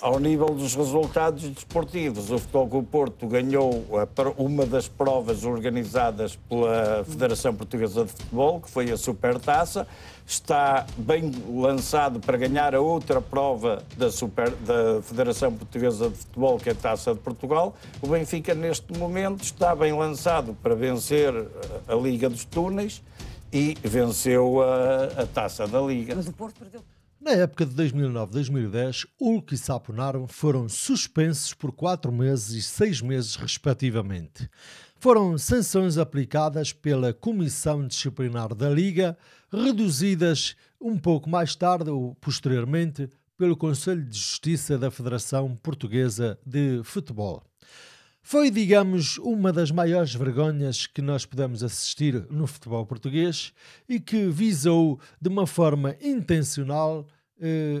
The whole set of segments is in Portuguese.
Ao nível dos resultados desportivos, o Futebol Clube do Porto ganhou uma das provas organizadas pela Federação Portuguesa de Futebol, que foi a Supertaça. Está bem lançado para ganhar a outra prova da Federação Portuguesa de Futebol, que é a Taça de Portugal. O Benfica, neste momento, está bem lançado para vencer a Liga dos Túneis e venceu a Taça da Liga. Mas o Porto perdeu. Na época de 2009-2010, Hulk e Saponaro foram suspensos por 4 meses e 6 meses, respectivamente. Foram sanções aplicadas pela Comissão Disciplinar da Liga, reduzidas um pouco mais tarde ou posteriormente pelo Conselho de Justiça da Federação Portuguesa de Futebol. Foi, digamos, uma das maiores vergonhas que nós pudemos assistir no futebol português e que visou, de uma forma intencional,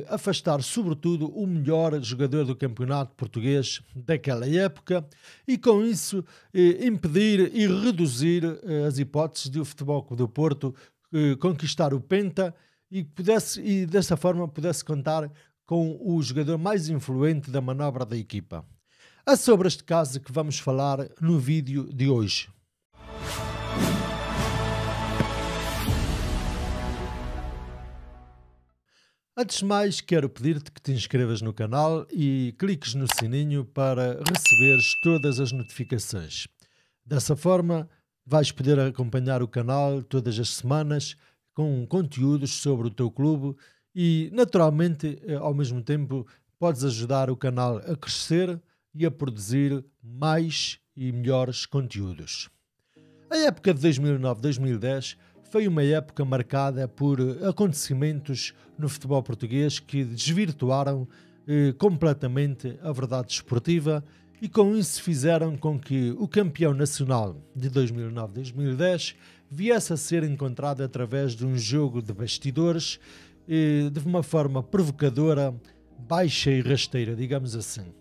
afastar sobretudo o melhor jogador do campeonato português daquela época e com isso impedir e reduzir as hipóteses de o Futebol Clube do Porto conquistar o Penta e dessa forma pudesse contar com o jogador mais influente da manobra da equipa. É sobre este caso que vamos falar no vídeo de hoje. Antes de mais, quero pedir-te que te inscrevas no canal e cliques no sininho para receberes todas as notificações. Dessa forma, vais poder acompanhar o canal todas as semanas com conteúdos sobre o teu clube e, naturalmente, ao mesmo tempo, podes ajudar o canal a crescer e a produzir mais e melhores conteúdos. A época de 2009-2010 foi uma época marcada por acontecimentos no futebol português que desvirtuaram completamente a verdade desportiva e com isso fizeram com que o campeão nacional de 2009-2010 viesse a ser encontrado através de um jogo de bastidores de uma forma provocadora, baixa e rasteira, digamos assim.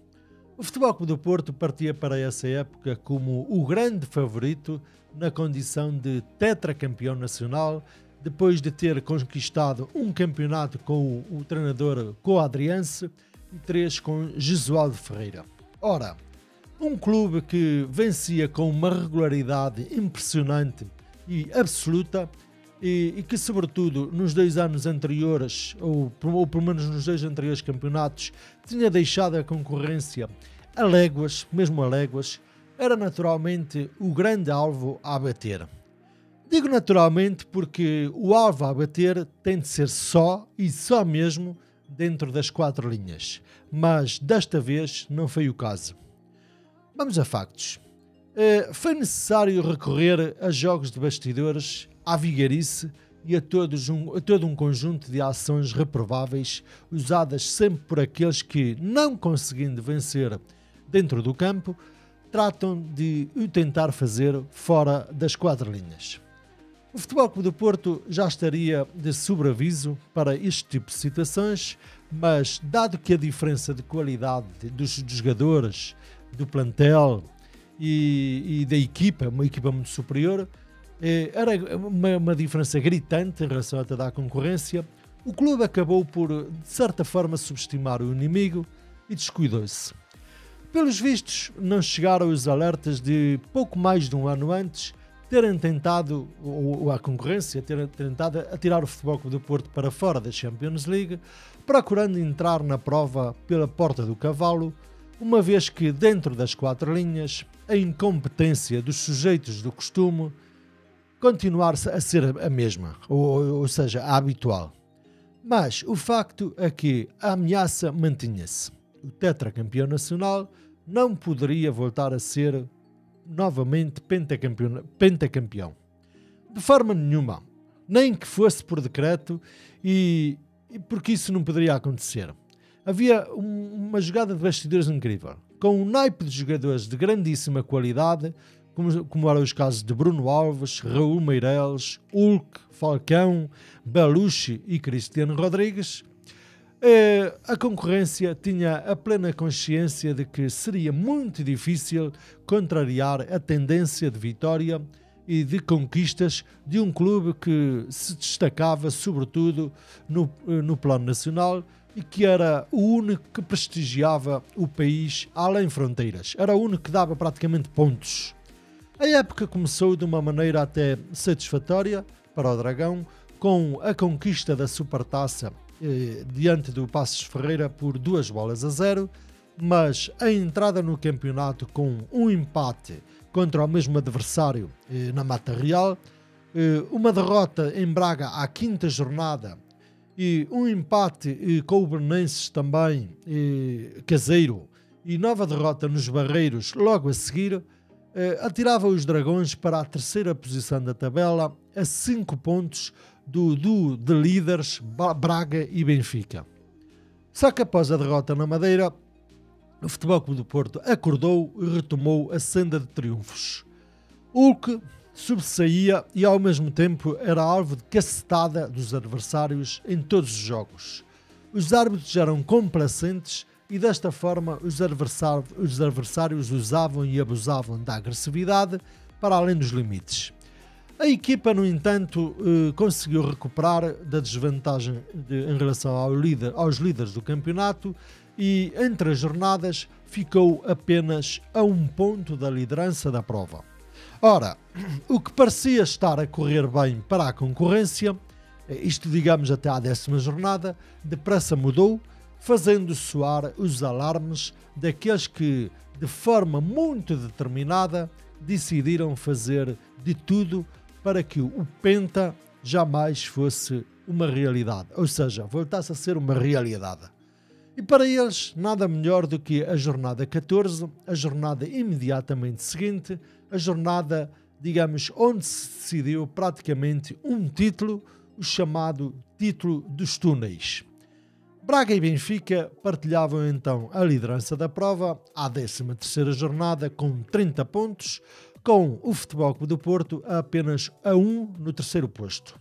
O Futebol Clube do Porto partia para essa época como o grande favorito na condição de tetracampeão nacional, depois de ter conquistado um campeonato com o treinador Coadriense e 3 com Jesualdo Ferreira. Ora, um clube que vencia com uma regularidade impressionante e absoluta e que, sobretudo, nos 2 anos anteriores, ou pelo menos nos 2 anteriores campeonatos, tinha deixado a concorrência a léguas, mesmo a léguas, era naturalmente o grande alvo a abater. Digo naturalmente porque o alvo a abater tem de ser só e só mesmo dentro das 4 linhas, mas desta vez não foi o caso. Vamos a factos. Foi necessário recorrer a jogos de bastidores, à vigarice e a todo um conjunto de ações reprováveis usadas sempre por aqueles que, não conseguindo vencer dentro do campo, tratam de o tentar fazer fora das 4 linhas. O Futebol Clube do Porto já estaria de sobreaviso para este tipo de situações, mas dado que a diferença de qualidade dos jogadores, do plantel e da equipa, uma equipa muito superior, era uma diferença gritante em relação a toda a concorrência, o clube acabou por, de certa forma, subestimar o inimigo e descuidou-se. Pelos vistos, não chegaram os alertas de pouco mais de um ano antes terem tentado, ou a concorrência, terem tentado atirar o Futebol Clube do Porto para fora da Champions League, procurando entrar na prova pela porta do cavalo, uma vez que, dentro das 4 linhas, a incompetência dos sujeitos do costume continuar a ser a mesma, ou seja, a habitual. Mas o facto é que a ameaça mantinha-se. O tetracampeão nacional não poderia voltar a ser novamente pentacampeão. De forma nenhuma, nem que fosse por decreto e porque isso não poderia acontecer. Havia uma jogada de bastidores incrível, com um naipe de jogadores de grandíssima qualidade, como eram os casos de Bruno Alves, Raul Meireles, Hulk, Falcão, Belushi e Cristiano Rodrigues. A concorrência tinha a plena consciência de que seria muito difícil contrariar a tendência de vitória e de conquistas de um clube que se destacava sobretudo no plano nacional e que era o único que prestigiava o país além fronteiras. Era o único que dava praticamente pontos. A época começou de uma maneira até satisfatória para o Dragão, com a conquista da Supertaça diante do Passos Ferreira por 2-0, mas a entrada no campeonato com um empate contra o mesmo adversário na Mata Real, uma derrota em Braga à 5ª jornada e um empate com o Belenenses também caseiro e nova derrota nos Barreiros logo a seguir, atirava os Dragões para a 3ª posição da tabela a 5 pontos do duo de líderes Braga e Benfica. Só que após a derrota na Madeira, o Futebol Clube do Porto acordou e retomou a senda de triunfos. Hulk sobressaía e ao mesmo tempo era alvo de cacetada dos adversários em todos os jogos. Os árbitros eram complacentes e desta forma os adversários usavam e abusavam da agressividade para além dos limites. A equipa, no entanto, conseguiu recuperar da desvantagem em relação aos líderes do campeonato e entre as jornadas ficou apenas a 1 ponto da liderança da prova. Ora, o que parecia estar a correr bem para a concorrência, isto digamos até à 10ª jornada, depressa mudou, fazendo soar os alarmes daqueles que, de forma muito determinada, decidiram fazer de tudo para que o Penta jamais fosse uma realidade, ou seja, voltasse a ser uma realidade. E para eles, nada melhor do que a jornada 14, a jornada imediatamente seguinte, a jornada, digamos, onde se decidiu praticamente um título, o chamado título dos túneis. Braga e Benfica partilhavam então a liderança da prova à 13ª jornada com 30 pontos, com o Futebol Clube do Porto a apenas a 1 no 3º posto.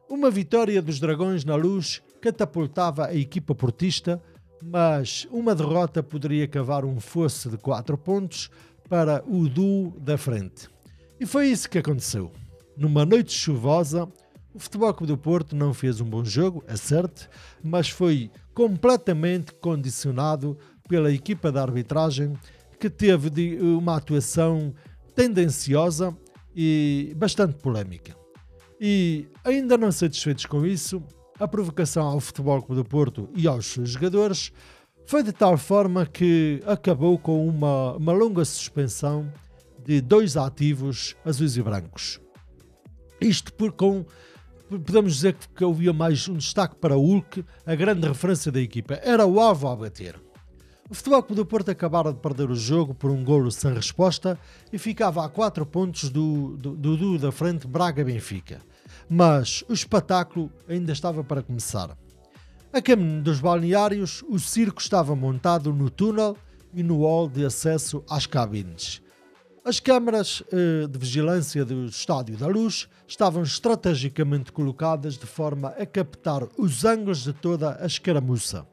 Uma vitória dos Dragões na Luz catapultava a equipa portista, mas uma derrota poderia cavar um fosso de 4 pontos para o duo da frente. E foi isso que aconteceu. Numa noite chuvosa, o Futebol Clube do Porto não fez um bom jogo, é certo, mas foi completamente condicionado pela equipa de arbitragem, que teve uma atuação tendenciosa e bastante polémica. E ainda não satisfeitos com isso, a provocação ao Futebol Clube do Porto e aos seus jogadores foi de tal forma que acabou com uma longa suspensão de 2 ativos azuis e brancos. Isto podemos dizer que havia mais um destaque para o Hulk, a grande referência da equipa. Era o alvo a bater. O Futebol Clube do Porto acabara de perder o jogo por um golo sem resposta e ficava a 4 pontos do duo da frente Braga-Benfica. Mas o espetáculo ainda estava para começar. A caminho dos balneários, o circo estava montado no túnel e no hall de acesso às cabines. As câmaras de vigilância do Estádio da Luz estavam estrategicamente colocadas de forma a captar os ângulos de toda a escaramuça.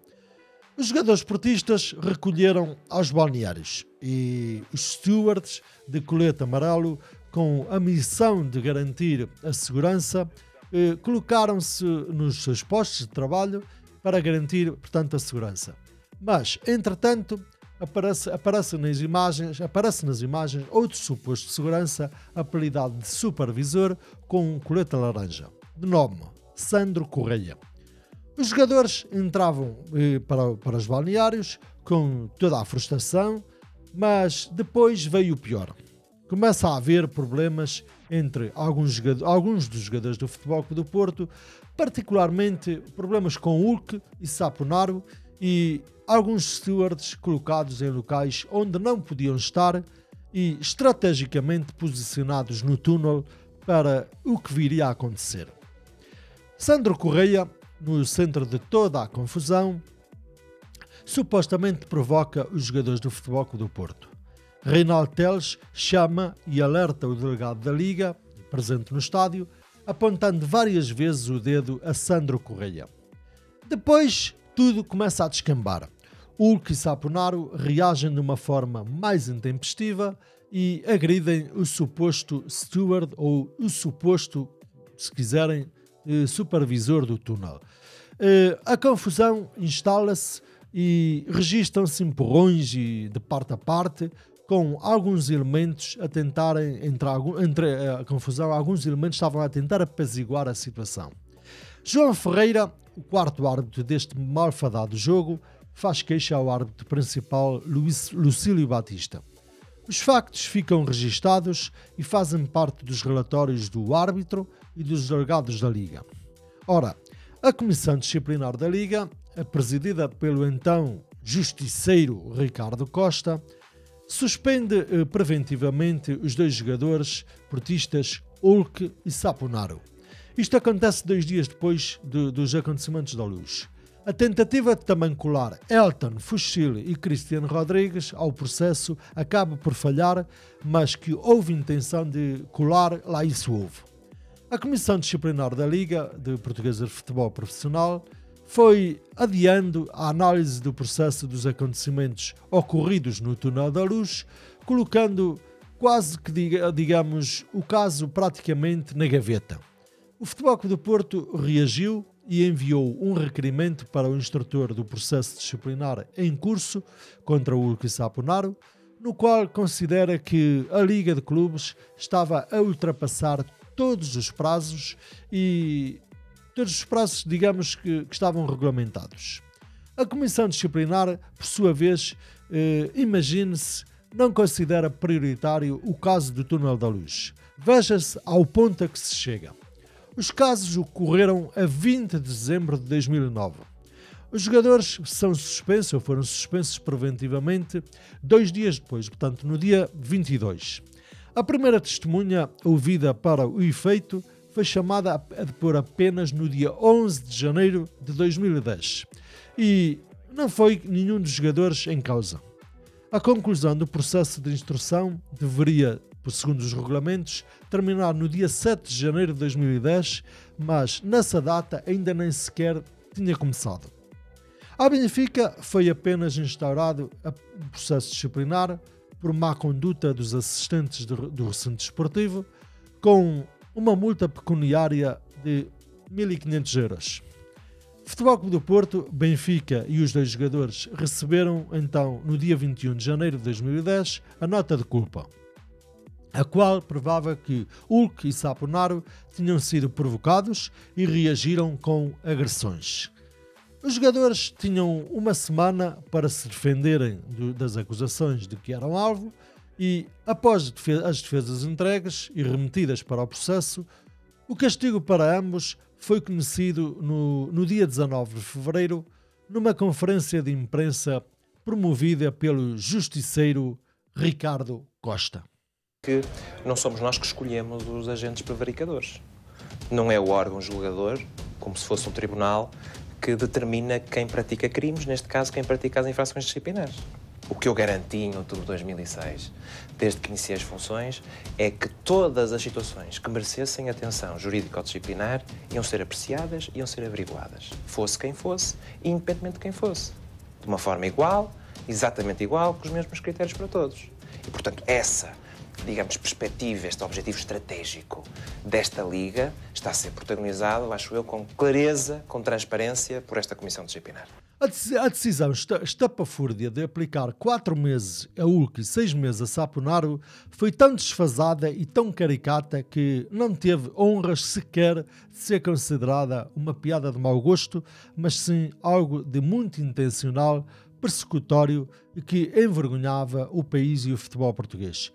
Os jogadores portistas recolheram aos balneários e os stewards de colete amarelo, com a missão de garantir a segurança, colocaram-se nos seus postos de trabalho para garantir, portanto, a segurança. Mas, entretanto, aparece nas imagens outro suposto de segurança, apelidado de supervisor, com um colete laranja, de nome Sandro Correia. Os jogadores entravam para os balneários com toda a frustração, mas depois veio o pior. Começa a haver problemas entre alguns dos jogadores do Futebol Clube do Porto, particularmente problemas com Hulk e Saponaro e alguns stewards colocados em locais onde não podiam estar e estrategicamente posicionados no túnel para o que viria a acontecer. Sandro Correia, no centro de toda a confusão, supostamente provoca os jogadores do Futebol Clube do Porto. Reinaldo Teles chama e alerta o delegado da Liga, presente no estádio, apontando várias vezes o dedo a Sandro Correia. Depois, tudo começa a descambar. Hulk e Saponaro reagem de uma forma mais intempestiva e agridem o suposto steward ou o suposto, se quiserem, supervisor do túnel. A confusão instala-se e registram-se empurrões de parte a parte, com alguns elementos a tentarem, entre a confusão, alguns elementos estavam a tentar apaziguar a situação. João Ferreira, o quarto árbitro deste malfadado jogo, faz queixa ao árbitro principal Lucílio Batista. Os factos ficam registados e fazem parte dos relatórios do árbitro e dos delegados da Liga. Ora, a Comissão Disciplinar da Liga, presidida pelo então justiceiro Ricardo Costa, suspende preventivamente os dois jogadores portistas Hulk e Saponaro. Isto acontece 2 dias depois dos acontecimentos da Luz. A tentativa de também colar Elton, Fuchsil e Cristiano Rodrigues ao processo acaba por falhar, mas que houve intenção de colar, lá isso houve. A Comissão Disciplinar da Liga de Portuguesa de Futebol Profissional foi adiando a análise do processo dos acontecimentos ocorridos no Túnel da Luz, colocando quase que, digamos, o caso praticamente na gaveta. O Futebol Clube do Porto reagiu e enviou um requerimento para o instrutor do processo disciplinar em curso contra o Hulk e Saponaro, no qual considera que a Liga de Clubes estava a ultrapassar todos os prazos, digamos, que estavam regulamentados. A Comissão Disciplinar, por sua vez, imagine-se, não considera prioritário o caso do Túnel da Luz. Veja-se ao ponto a que se chega. Os casos ocorreram a 20 de dezembro de 2009. Os jogadores foram suspensos preventivamente 2 dias depois, portanto no dia 22. A primeira testemunha ouvida para o efeito foi chamada a depor apenas no dia 11 de janeiro de 2010 e não foi nenhum dos jogadores em causa. A conclusão do processo de instrução deveria, segundo os regulamentos, terminar no dia 7 de janeiro de 2010, mas nessa data ainda nem sequer tinha começado. À Benfica foi apenas instaurado o processo disciplinar por má conduta dos assistentes do recinto desportivo, com uma multa pecuniária de 1.500 euros. Futebol Clube do Porto, Benfica e os dois jogadores receberam então no dia 21 de janeiro de 2010 a nota de culpa, a qual provava que Hulk e Saponaro tinham sido provocados e reagiram com agressões. Os jogadores tinham uma semana para se defenderem das acusações de que eram alvo e, após as defesas entregues e remetidas para o processo, o castigo para ambos foi conhecido no dia 19 de fevereiro, numa conferência de imprensa promovida pelo justiceiro Ricardo Costa. Que não somos nós que escolhemos os agentes prevaricadores. Não é o órgão julgador, como se fosse um tribunal, que determina quem pratica crimes, neste caso quem pratica as infrações disciplinares. O que eu garanti em outubro de 2006, desde que iniciei as funções, é que todas as situações que merecessem atenção jurídica ou disciplinar iam ser apreciadas, iam ser averiguadas. Fosse quem fosse, independentemente de quem fosse. De uma forma igual, exatamente igual, com os mesmos critérios para todos. E, portanto, essa, digamos, perspectiva, este objetivo estratégico desta Liga está a ser protagonizado, acho eu, com clareza, com transparência, por esta Comissão Disciplinar. A decisão estapafúrdia de aplicar 4 meses a Hulk e 6 meses a Saponaro foi tão desfasada e tão caricata que não teve honras sequer de ser considerada uma piada de mau gosto, mas sim algo de muito intencional, persecutório e que envergonhava o país e o futebol português.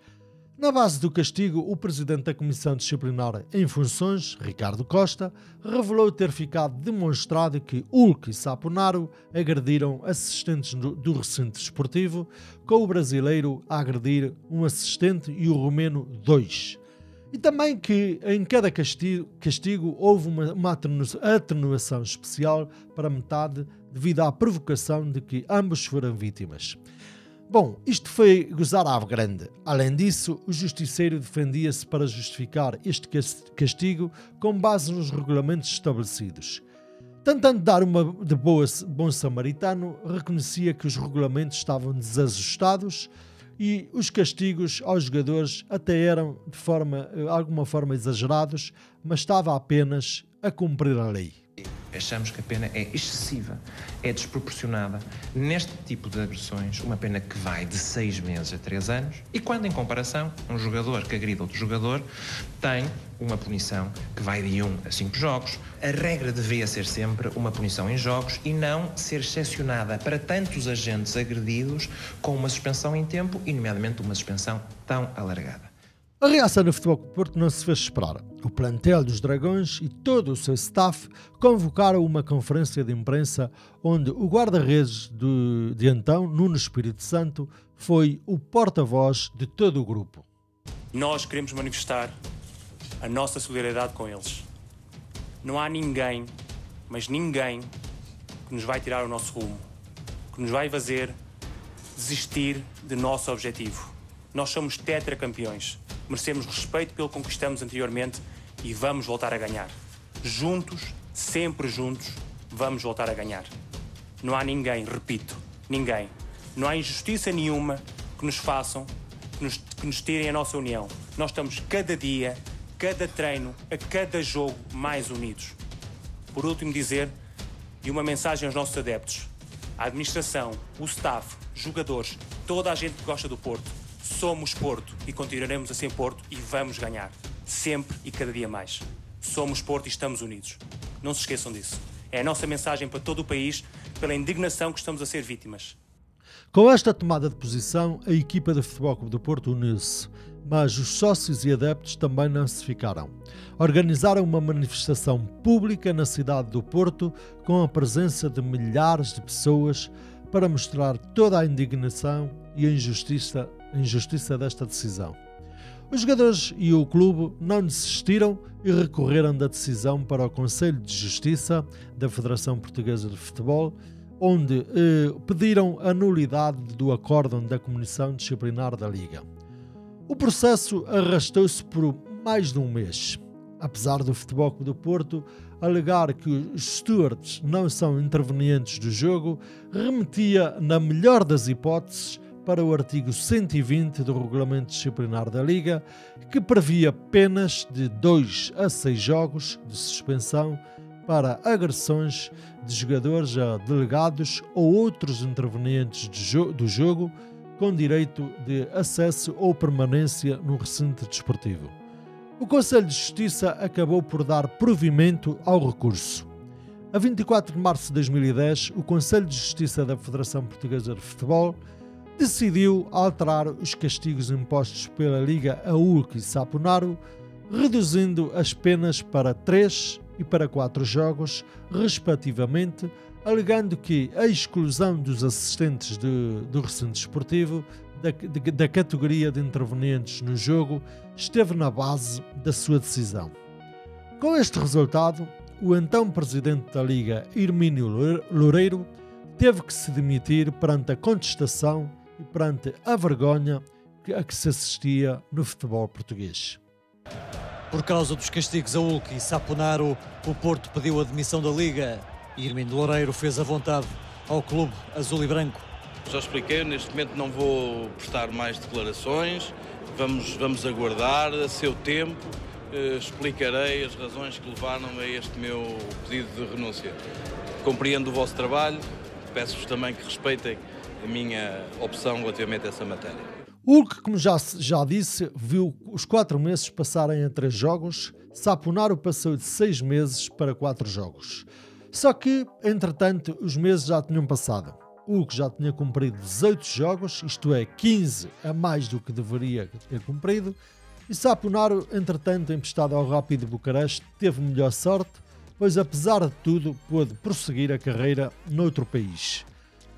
Na base do castigo, o presidente da Comissão Disciplinar em funções, Ricardo Costa, revelou ter ficado demonstrado que Hulk e Saponaro agrediram assistentes do recinto desportivo, com o brasileiro a agredir um assistente e o romeno 2. E também que em cada castigo houve uma atenuação especial para metade devido à provocação de que ambos foram vítimas. Bom, isto foi gozar à grande. Além disso, o justiceiro defendia-se para justificar este castigo com base nos regulamentos estabelecidos. Tentando dar uma de bom samaritano, reconhecia que os regulamentos estavam desajustados e os castigos aos jogadores até eram de alguma forma exagerados, mas estava apenas a cumprir a lei. Achamos que a pena é excessiva, é desproporcionada. Neste tipo de agressões, uma pena que vai de 6 meses a 3 anos, e quando em comparação, um jogador que agride outro jogador tem uma punição que vai de 1 a 5 jogos. A regra deveria ser sempre uma punição em jogos e não ser excepcionada para tantos agentes agredidos com uma suspensão em tempo e, nomeadamente, uma suspensão tão alargada. A reação do Futebol Clube do Porto não se fez esperar. O plantel dos Dragões e todo o seu staff convocaram uma conferência de imprensa onde o guarda-redes de então, Nuno Espírito Santo, foi o porta-voz de todo o grupo. Nós queremos manifestar a nossa solidariedade com eles. Não há ninguém, mas ninguém, que nos vai tirar o nosso rumo, que nos vai fazer desistir do nosso objetivo. Nós somos tetracampeões. Merecemos respeito pelo que conquistamos anteriormente e vamos voltar a ganhar. Juntos, sempre juntos, vamos voltar a ganhar. Não há ninguém, repito, ninguém. Não há injustiça nenhuma que nos façam, que nos tirem a nossa união. Nós estamos cada dia, cada treino, a cada jogo mais unidos. Por último dizer, e uma mensagem aos nossos adeptos, a administração, o staff, jogadores, toda a gente que gosta do Porto, somos Porto e continuaremos a ser Porto e vamos ganhar. Sempre e cada dia mais. Somos Porto e estamos unidos. Não se esqueçam disso. É a nossa mensagem para todo o país pela indignação que estamos a ser vítimas. Com esta tomada de posição, a equipa do Futebol Clube do Porto uniu-se, mas os sócios e adeptos também não se ficaram. Organizaram uma manifestação pública na cidade do Porto com a presença de milhares de pessoas para mostrar toda a indignação e a injustiça desta decisão. Os jogadores e o clube não desistiram e recorreram da decisão para o Conselho de Justiça da Federação Portuguesa de Futebol, onde pediram a nulidade do acórdão da Comissão Disciplinar da Liga. O processo arrastou-se por mais de um mês. Apesar do Futebol Clube do Porto alegar que os stewards não são intervenientes do jogo, remetia, na melhor das hipóteses, para o artigo 120 do Regulamento Disciplinar da Liga, que previa penas de 2 a 6 jogos de suspensão para agressões de jogadores a delegados ou outros intervenientes do jogo com direito de acesso ou permanência no recinto desportivo. O Conselho de Justiça acabou por dar provimento ao recurso. A 24 de março de 2010, o Conselho de Justiça da Federação Portuguesa de Futebol decidiu alterar os castigos impostos pela Liga a Hulk e Saponaro, reduzindo as penas para 3 e para 4 jogos, respectivamente, alegando que a exclusão dos assistentes do recinto desportivo da categoria de intervenientes no jogo esteve na base da sua decisão. Com este resultado, o então presidente da Liga, Hermínio Loureiro, teve que se demitir perante a contestação e perante a vergonha a que se assistia no futebol português. Por causa dos castigos a Hulk e Saponaro, o Porto pediu a demissão da Liga e Hermínio Loureiro fez a vontade ao clube azul e branco. Já expliquei, neste momento não vou prestar mais declarações, vamos aguardar a seu tempo, explicarei as razões que levaram a este meu pedido de renúncia. Compreendo o vosso trabalho, peço-vos também que respeitem a minha opção relativamente a essa matéria. Hulk, como já disse, viu os 4 meses passarem a 3 jogos, Saponaro passou de 6 meses para 4 jogos. Só que, entretanto, os meses já tinham passado. Hulk já tinha cumprido 18 jogos, isto é, 15 a mais do que deveria ter cumprido, e Saponaro, entretanto, emprestado ao Rapid de Bucareste, teve melhor sorte, pois apesar de tudo pôde prosseguir a carreira noutro país.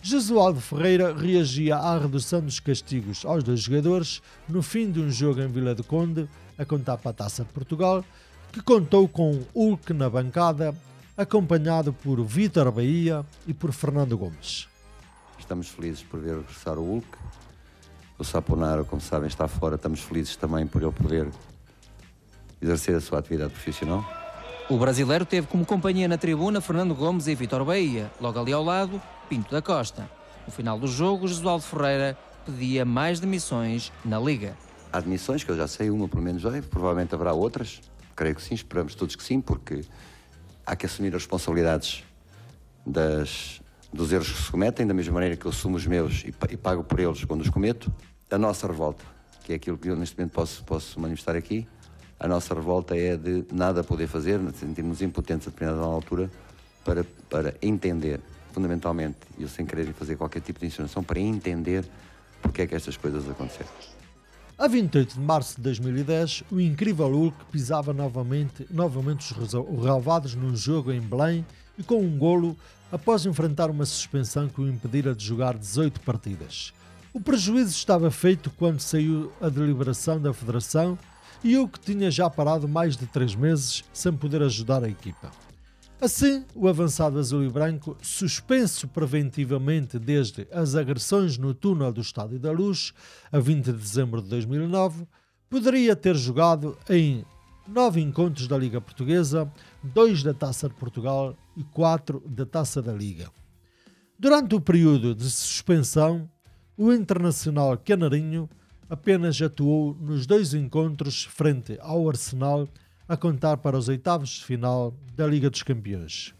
Jesualdo Ferreira reagia à redução dos castigos aos 2 jogadores no fim de um jogo em Vila do Conde, a contar para a Taça de Portugal, que contou com Hulk na bancada, acompanhado por Vítor Bahia e por Fernando Gomes. Estamos felizes por ver regressar o Hulk. O Saponaro, como sabem, está fora. Estamos felizes também por ele poder exercer a sua atividade profissional. O brasileiro teve como companhia na tribuna Fernando Gomes e Vítor Bahia. Logo ali ao lado, Pinto da Costa. No final do jogo, Jesualdo Ferreira pedia mais demissões na Liga. Há demissões, que eu já sei, uma pelo menos já, provavelmente haverá outras. Creio que sim, esperamos todos que sim, porque há que assumir as responsabilidades dos erros que se cometem, da mesma maneira que eu assumo os meus e pago por eles quando os cometo. A nossa revolta, que é aquilo que eu neste momento posso manifestar aqui, a nossa revolta é de nada poder fazer, sentirmos impotentes a determinada altura para entender, fundamentalmente, e eu sem querer fazer qualquer tipo de insinuação, para entender porque é que estas coisas aconteceram. A 28 de março de 2010, o incrível Hulk pisava novamente os relevados num jogo em Belém e com um golo após enfrentar uma suspensão que o impedira de jogar 18 partidas. O prejuízo estava feito quando saiu a deliberação da Federação e Hulk tinha já parado mais de 3 meses sem poder ajudar a equipa. Assim, o avançado azul e branco, suspenso preventivamente desde as agressões no túnel do Estádio da Luz, a 20 de dezembro de 2009, poderia ter jogado em 9 encontros da Liga Portuguesa, 2 da Taça de Portugal e 4 da Taça da Liga. Durante o período de suspensão, o internacional canarinho apenas atuou nos 2 encontros frente ao Arsenal, a contar para os oitavos de final da Liga dos Campeões.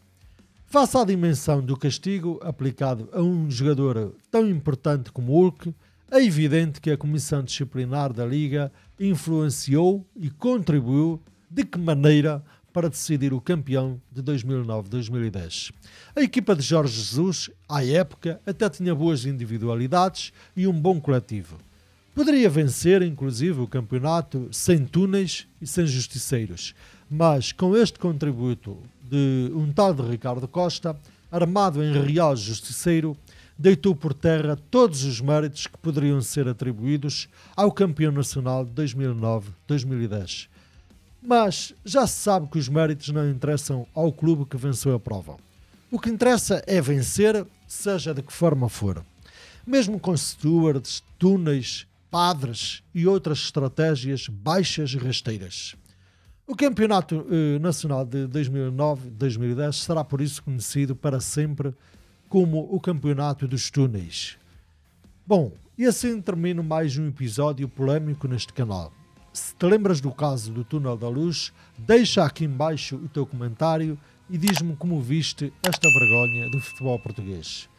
Face à dimensão do castigo aplicado a um jogador tão importante como Hulk, é evidente que a Comissão Disciplinar da Liga influenciou e contribuiu de que maneira para decidir o campeão de 2009-2010. A equipa de Jorge Jesus, à época, até tinha boas individualidades e um bom coletivo. Poderia vencer, inclusive, o campeonato sem túneis e sem justiceiros, mas com este contributo de um tal de Ricardo Costa, armado em real justiceiro, deitou por terra todos os méritos que poderiam ser atribuídos ao campeão nacional de 2009-2010. Mas já se sabe que os méritos não interessam ao clube que venceu a prova. O que interessa é vencer, seja de que forma for. Mesmo com stewards, túneis, padres e outras estratégias baixas e rasteiras. O Campeonato Nacional de 2009-2010 será por isso conhecido para sempre como o Campeonato dos Túneis. Bom, e assim termino mais um episódio polémico neste canal. Se te lembras do caso do Túnel da Luz, deixa aqui em baixo o teu comentário e diz-me como viste esta vergonha do futebol português.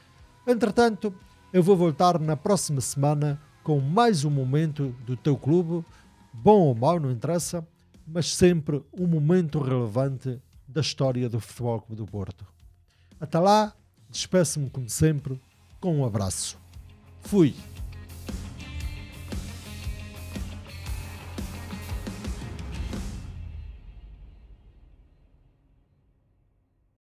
Entretanto, eu vou voltar na próxima semana com mais um momento do teu clube, bom ou mau, não interessa, mas sempre um momento relevante da história do Futebol Clube do Porto. Até lá, despeço-me como sempre, com um abraço. Fui!